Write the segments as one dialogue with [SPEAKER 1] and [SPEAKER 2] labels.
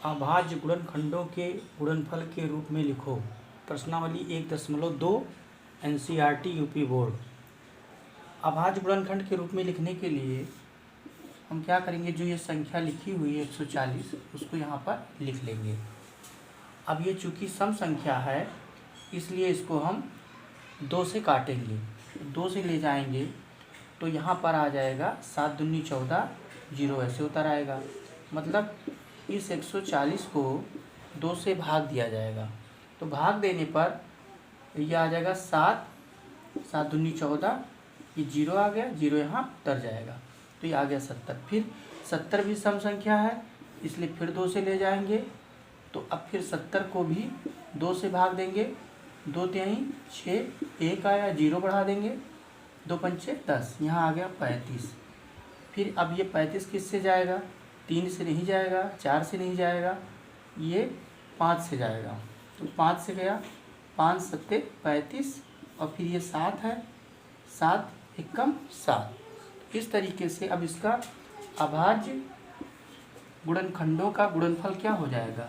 [SPEAKER 1] अभाज्य गुणनखंडों के गुणनफल के रूप में लिखो। प्रश्नावली 1.2 NCERT यूपी बोर्ड। अभाज्य गुणनखंड के रूप में लिखने के लिए हम क्या करेंगे, जो ये संख्या लिखी हुई है 140 उसको यहाँ पर लिख लेंगे। अब ये चूँकि सम संख्या है इसलिए इसको हम 2 से काटेंगे, 2 से ले जाएंगे तो यहाँ पर आ जाएगा 7 दूनी 14, 0 ऐसे उतर आएगा। मतलब इस 140 को 2 से भाग दिया जाएगा, तो भाग देने पर ये आ जाएगा 7, 7 दूनी 14, ये 0 आ गया, 0 यहाँ उतर जाएगा तो ये आ गया 70। फिर 70 भी सम संख्या है इसलिए फिर 2 से ले जाएंगे, तो अब फिर 70 को भी 2 से भाग देंगे, 2 तिहाई 6, 1 आया, 0 बढ़ा देंगे, 2 पंचे 10, यहाँ आ गया 35। फिर अब ये 35 किससे जाएगा, 3 से नहीं जाएगा, 4 से नहीं जाएगा, ये 5 से जाएगा, तो 5 से गया, 5 सत्ते 35 और फिर ये 7 है, 7 एकम 7। इस तरीके से अब इसका अभाज्य गुणनखंडों का गुणनफल क्या हो जाएगा,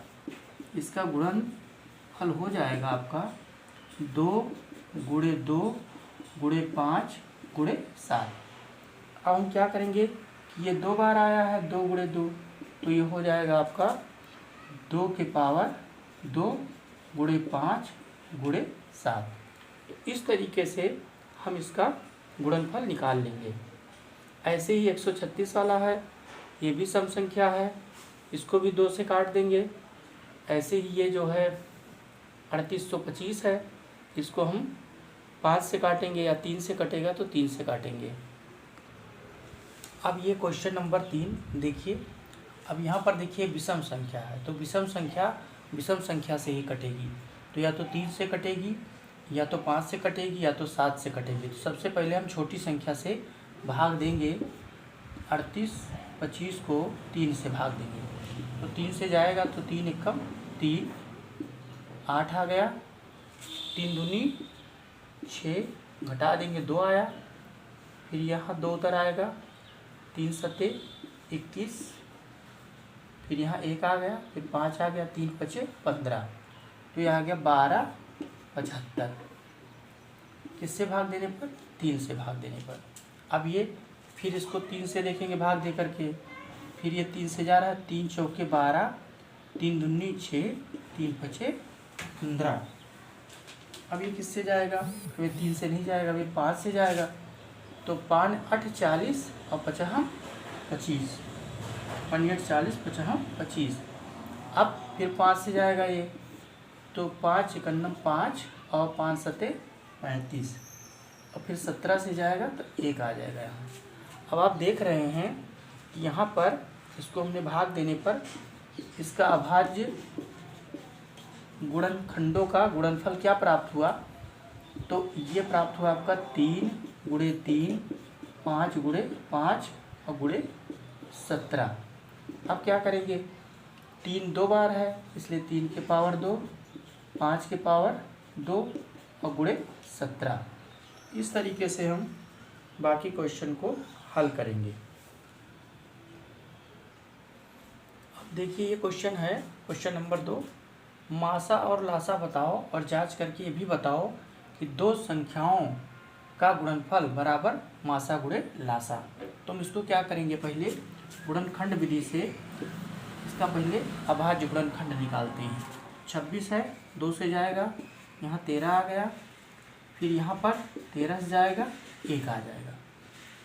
[SPEAKER 1] इसका गुणनफल हो जाएगा आपका 2 गुणे 2 गुणे 5 गुणे 7। अब हम क्या करेंगे, ये 2 बार आया है 2 गुणे 2, तो ये हो जाएगा आपका 2 के पावर 2 गुणे 5 गुणे 7। इस तरीके से हम इसका गुणनफल निकाल लेंगे। ऐसे ही 136 वाला है, ये भी सम संख्या है, इसको भी 2 से काट देंगे। ऐसे ही ये जो है 3825 है, इसको हम 5 से काटेंगे या 3 से कटेगा तो 3 से काटेंगे। अब ये क्वेश्चन नंबर 3 देखिए। अब यहाँ पर देखिए विषम संख्या है, तो विषम संख्या से ही कटेगी, तो या तो 3 से कटेगी या तो 5 से कटेगी या तो 7 से कटेगी। तो सबसे पहले हम छोटी संख्या से भाग देंगे, 3825 को 3 से भाग देंगे, तो 3 से जाएगा तो 3 एकम 3, 8 आ गया, 3 दूनी 6, घटा देंगे 2 आया, फिर यहाँ 2 उतर आएगा, 3 सत्ते 21, फिर यहाँ 1 आ गया, फिर 5 आ गया, 3 पचे 15, तो यह आ गया 1275। किससे भाग देने पर, 3 से भाग देने पर। अब ये फिर इसको 3 से देखेंगे भाग दे करके, फिर ये 3 से जा रहा है, 3 चौके 12, 3 दूनी 6, 3 पचे 15। अब ये किससे जाएगा, वे 3 से नहीं जाएगा, वे 5 से जाएगा, तो 5 8 40 और 55 25, 5 8 40 55 25। अब फिर 5 से जाएगा ये, तो 5 एकन्नम 5 और 5 सत्ते 35, और फिर 17 से जाएगा तो 1 आ जाएगा यहाँ। अब आप देख रहे हैं कि यहाँ पर इसको हमने भाग देने पर इसका अभाज्य गुणनखंडों का गुणनफल क्या प्राप्त हुआ, तो ये प्राप्त हुआ आपका 3 गुणे 3, 5 गुणे 5 और गुणे 17। अब क्या करेंगे, 3 2 बार है इसलिए 3 के पावर 2, 5 के पावर 2 और गुणे 17। इस तरीके से हम बाकी क्वेश्चन को हल करेंगे। अब देखिए ये क्वेश्चन है, क्वेश्चन नंबर 2, मासा और लासा बताओ और जांच करके ये भी बताओ कि 2 संख्याओं का गुणनफल बराबर मासा गुणे लासा। तो हम इसको क्या करेंगे, पहले गुणनखंड विधि से इसका पहले अभाज्य गुणनखंड निकालते हैं। 26 है, 2 से जाएगा, यहाँ 13 आ गया, फिर यहाँ पर 13 से जाएगा 1 आ जाएगा,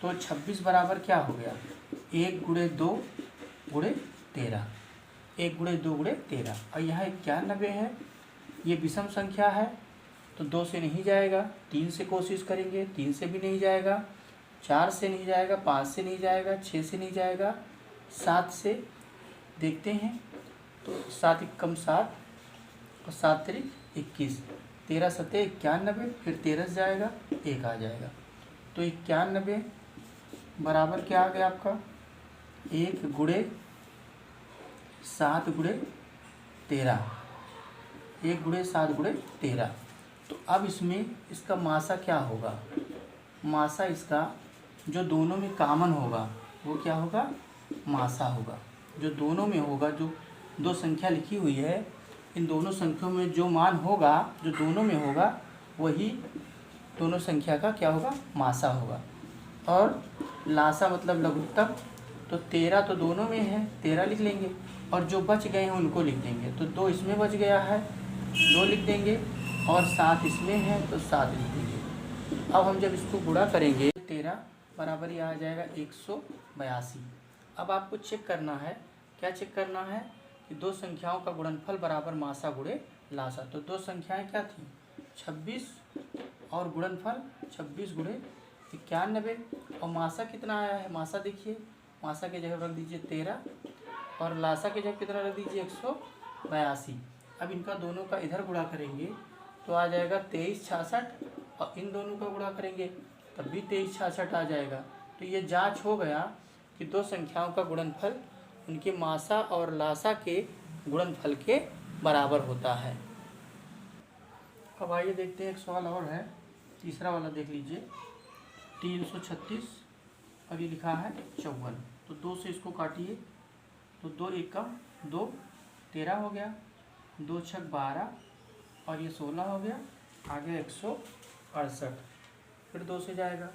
[SPEAKER 1] तो 26 बराबर क्या हो गया, 1 गुणे 2 गुणे 13, 1 गुणे 2 गुणे 13। और यहाँ 91 है, ये विषम संख्या है तो 2 से नहीं जाएगा, 3 से कोशिश करेंगे, 3 से भी नहीं जाएगा, 4 से नहीं जाएगा, 5 से नहीं जाएगा, 6 से नहीं जाएगा, 7 से देखते हैं, तो 7 एकम 7 और 7 तिरिक 21, 13 सत्ते 91, फिर 13 से जाएगा 1 आ जाएगा, तो 91 बराबर क्या आ गया आपका, 1 गुणे 7 गुणे 13, 1 गुणे 7 गुणे 13। तो अब इसमें इसका मासा क्या होगा, मासा इसका जो दोनों में कॉमन होगा वो क्या होगा, मासा होगा। जो दोनों में होगा, जो दो संख्या लिखी हुई है, इन दोनों संख्याओं में जो मान होगा, जो दोनों में होगा, वही दोनों संख्या का क्या होगा, मासा होगा। और लासा मतलब लघुत्तम, तो 13 तो दोनों में है, 13 लिख लेंगे, और जो बच गए हैं उनको लिख देंगे। तो 2 इसमें बच गया है, 2 लिख देंगे, और 7 इसमें है तो 7 लिख देंगे। अब हम जब इसको गुणा करेंगे 13 बराबर ये आ जाएगा 182। अब आपको चेक करना है, क्या चेक करना है कि दो संख्याओं का गुणनफल बराबर मासा गुणे लासा। तो दो संख्याएं क्या थी, 26 और गुणनफल 26 गुणे 91। और मासा कितना आया है, मासा देखिए, मासा की जगह रख दीजिए 13 और लासा की जगह कितना रख दीजिए 182। अब इनका दोनों का इधर गुणा करेंगे तो आ जाएगा 2366, और इन दोनों का गुणा करेंगे तब भी 2366 आ जाएगा। तो ये जांच हो गया कि दो संख्याओं का गुणनफल उनके मासा और लासा के गुणनफल के बराबर होता है। अब आइए देखते हैं, एक सवाल और है, तीसरा वाला देख लीजिए। 336 अब ये लिखा है 54, तो 2 से इसको काटिए, तो 2 एकम 2 13 हो गया, 2 छक 12 और ये 16 हो गया, आ गया 168। फिर 2 से जाएगा,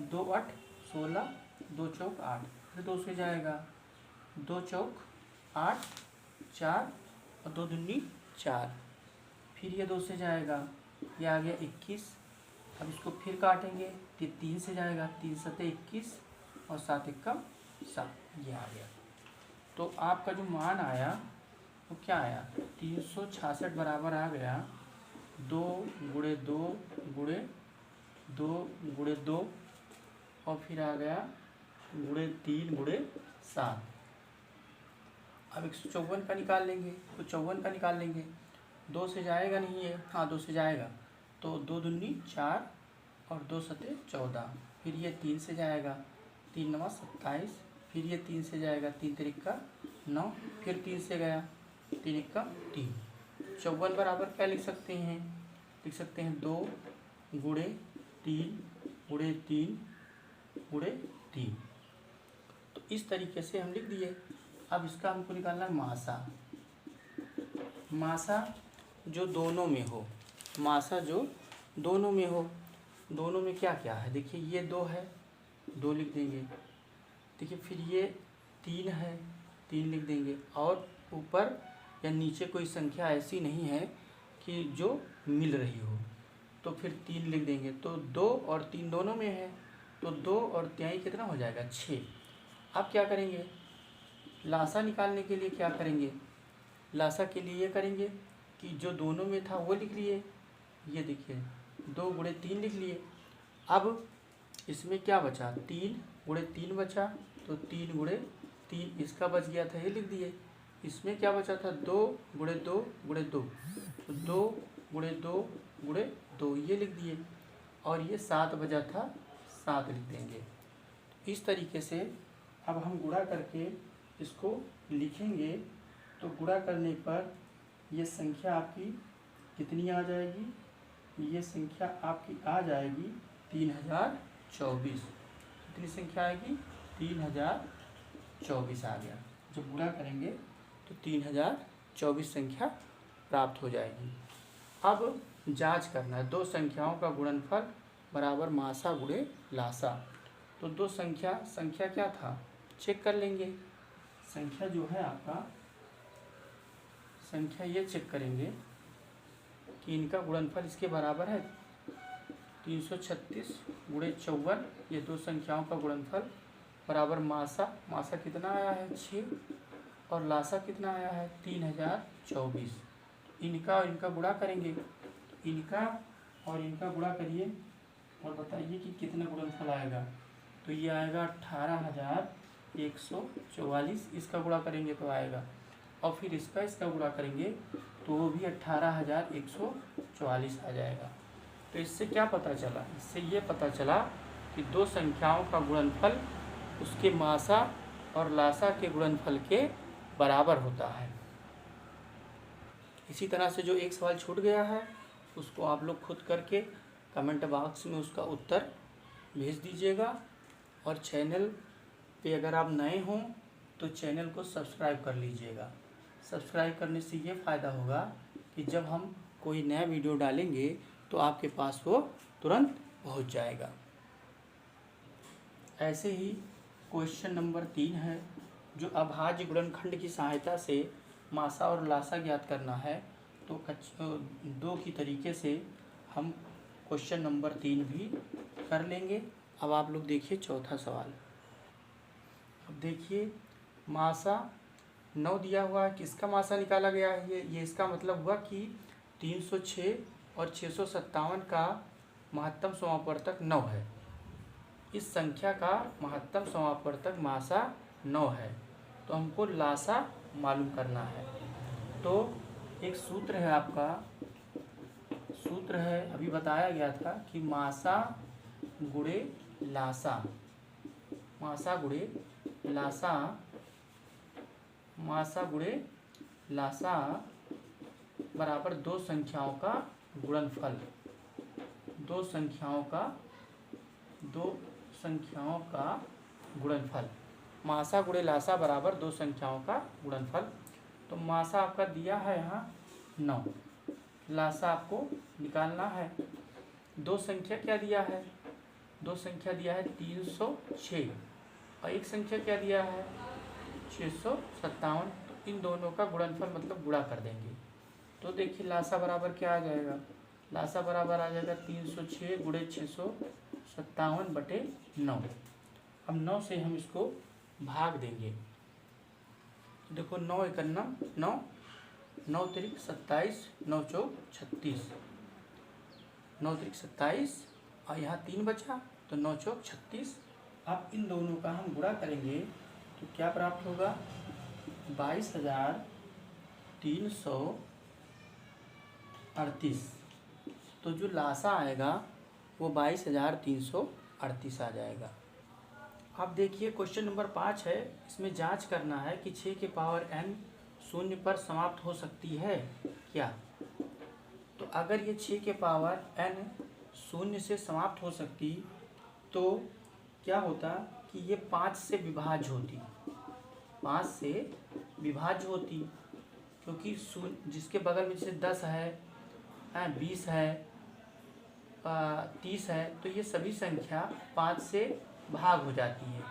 [SPEAKER 1] 2 8 16, 2 चौक 8, फिर 2 से जाएगा, 2 चौक 8 4 और 2 दूनी 4, फिर ये 2 से जाएगा, ये आ गया 21। अब इसको फिर काटेंगे, 3 से जाएगा, 3 सते 21 और 7 एकम 7, ये आ गया। तो आपका जो मान आया वो क्या आया, 366 बराबर आ गया 2 गुणे 2 गुणे 2 गुणे 2 और फिर आ गया गुणे 3 गुणे 7। अब 154 का निकाल लेंगे, तो 54 का निकाल लेंगे, 2 से जाएगा नहीं है, हाँ 2 से जाएगा, तो 2 दूनी 4 और 2 सते 14, फिर ये 3 से जाएगा, 3 9 27, फिर ये 3 से जाएगा, 3 तिरिका 9, फिर 3 से गया, 3 1 3। 54 बराबर क्या लिख सकते हैं, लिख सकते हैं 2 गुणे 3 गुणे 3 गुणे 3। तो इस तरीके से हम लिख दिए। अब इसका हमको निकालना है मासा। मासा जो दोनों में हो, मासा जो दोनों में हो, दोनों में क्या क्या है, देखिए ये 2 है, 2 लिख देंगे, देखिए फिर ये 3 है, 3 लिख देंगे, और ऊपर या नीचे कोई संख्या ऐसी नहीं है कि जो मिल रही हो, तो फिर 3 लिख देंगे। तो 2 और 3 दोनों में है, तो 2 और 3 कितना हो जाएगा 6। अब क्या करेंगे, लासा निकालने के लिए क्या करेंगे, लासा के लिए ये करेंगे कि जो दोनों में था वो लिख लिए, ये देखिए 2 गुणे 3 लिख लिए। अब इसमें क्या बचा, 3 गुणे 3 बचा, तो 3 गुणे 3 इसका बच गया था, ये लिख दिए। इसमें क्या बचा था, 2 गुणे 2 गुणे 2, तो 2 गुणे 2 गुणे 2 ये लिख दिए, और ये 7 बचा था, 7 लिख देंगे। इस तरीके से अब हम गुणा करके इसको लिखेंगे, तो गुणा करने पर ये संख्या आपकी कितनी आ जाएगी, ये संख्या आपकी आ जाएगी 3024। कितनी संख्या आएगी, 3024 आ गया। जब गुणा करेंगे तो 3024 संख्या प्राप्त हो जाएगी। अब जांच करना है, दो संख्याओं का गुणनफल बराबर मासा गुणे लासा। तो दो संख्या क्या था, चेक कर लेंगे। संख्या जो है आपका, संख्या ये चेक करेंगे कि इनका गुणनफल इसके बराबर है। 336 गुणे 54, ये दो संख्याओं का गुणनफल बराबर मासा कितना आया है 6, और लासा कितना आया है 3024। इनका और इनका गुणा करेंगे, इनका और इनका गुणा करिए और बताइए कि कितना गुणनफल आएगा। तो ये आएगा 18,144, इसका गुणा करेंगे तो आएगा, और फिर इसका गुणा करेंगे तो वो भी 18,144 आ जाएगा। तो इससे क्या पता चला, इससे ये पता चला कि दो संख्याओं का गुणनफल उसके मासा और लासा के गुणनफल के बराबर होता है। इसी तरह से जो एक सवाल छूट गया है उसको आप लोग खुद करके कमेंट बॉक्स में उसका उत्तर भेज दीजिएगा, और चैनल पे अगर आप नए हों तो चैनल को सब्सक्राइब कर लीजिएगा। सब्सक्राइब करने से ये फ़ायदा होगा कि जब हम कोई नया वीडियो डालेंगे तो आपके पास वो तुरंत पहुंच जाएगा। ऐसे ही क्वेश्चन नंबर 3 है, जो अभाज्य गुणनखंड की सहायता से मासा और लासा ज्ञात करना है। तो 2 की तरीके से हम क्वेश्चन नंबर 3 भी कर लेंगे। अब आप लोग देखिए चौथा सवाल। अब देखिए मासा 9 दिया हुआ है, किसका मासा निकाला गया है? ये इसका मतलब हुआ कि 306 और 657 का महत्तम समापवर्तक 9 है। इस संख्या का महत्तम समापवर्तक मासा 9 है, तो हमको लासा मालूम करना है। तो एक सूत्र है, आपका सूत्र है, अभी बताया गया था कि मासा गुणे लासा, मासा गुणे लासा, मासा गुणे लासा बराबर दो संख्याओं का गुणनफल, दो संख्याओं का गुणनफल। मासा गुणे लासा बराबर दो संख्याओं का गुणनफल। तो मासा आपका दिया है यहाँ 9, लासा आपको निकालना है। दो संख्या क्या दिया है? दो संख्या दिया है 306 और एक संख्या क्या दिया है 657। तो इन दोनों का गुणनफल मतलब गुणा कर देंगे। तो देखिए लासा बराबर क्या आ जाएगा? लासा बराबर आ जाएगा 306 गुणे 657/9। अब 9 से हम इसको भाग देंगे। तो देखो 9 × 9, 9 × 27, 9 × 36, 9 × 27 और यहाँ 3 बचा तो 9 × 36। अब इन दोनों का हम गुणा करेंगे तो क्या प्राप्त होगा? 22,338। तो जो लासा आएगा वो 22,338 आ जाएगा। अब देखिए क्वेश्चन नंबर 5 है, इसमें जांच करना है कि 6 के पावर n शून्य पर समाप्त हो सकती है क्या। तो अगर ये 6 के पावर n शून्य से समाप्त हो सकती तो क्या होता कि ये 5 से विभाज्य होती, 5 से विभाज्य होती, क्योंकि शून्य जिसके बगल में जैसे 10 है, 20 है, 30 है, तो ये सभी संख्या 5 से भाग हो जाती है।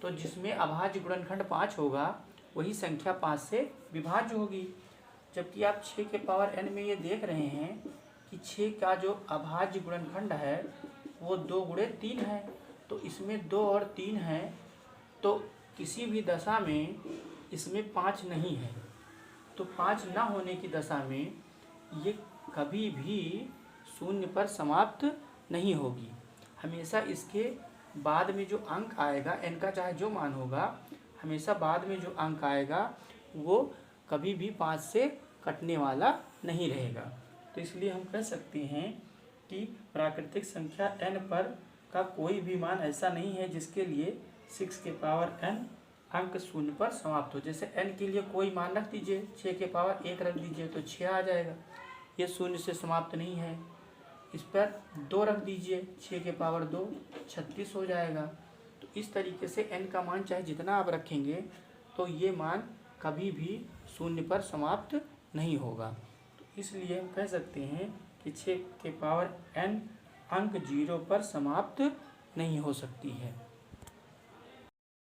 [SPEAKER 1] तो जिसमें अभाज्य गुणनखंड 5 होगा वही संख्या 5 से विभाज्य होगी। जबकि आप 6 के पावर n में ये देख रहे हैं कि 6 का जो अभाज्य गुणनखंड है वो 2 × 3 है। तो इसमें 2 और 3 है, तो किसी भी दशा में इसमें 5 नहीं है। तो 5 ना होने की दशा में ये कभी भी शून्य पर समाप्त नहीं होगी। हमेशा इसके बाद में जो अंक आएगा n का चाहे जो मान होगा, हमेशा बाद में जो अंक आएगा वो कभी भी 5 से कटने वाला नहीं रहेगा। तो इसलिए हम कह सकते हैं कि प्राकृतिक संख्या n पर का कोई भी मान ऐसा नहीं है जिसके लिए 6 के पावर n अंक शून्य पर समाप्त हो। जैसे n के लिए कोई मान रख दीजिए, 6 के पावर 1 रख दीजिए तो 6 आ जाएगा, ये शून्य से समाप्त नहीं है। इस पर 2 रख दीजिए, 6 के पावर 2 36 हो जाएगा। तो इस तरीके से n का मान चाहे जितना आप रखेंगे तो ये मान कभी भी शून्य पर समाप्त नहीं होगा। तो इसलिए हम कह सकते हैं कि 6 के पावर n अंक 0 पर समाप्त नहीं हो सकती है।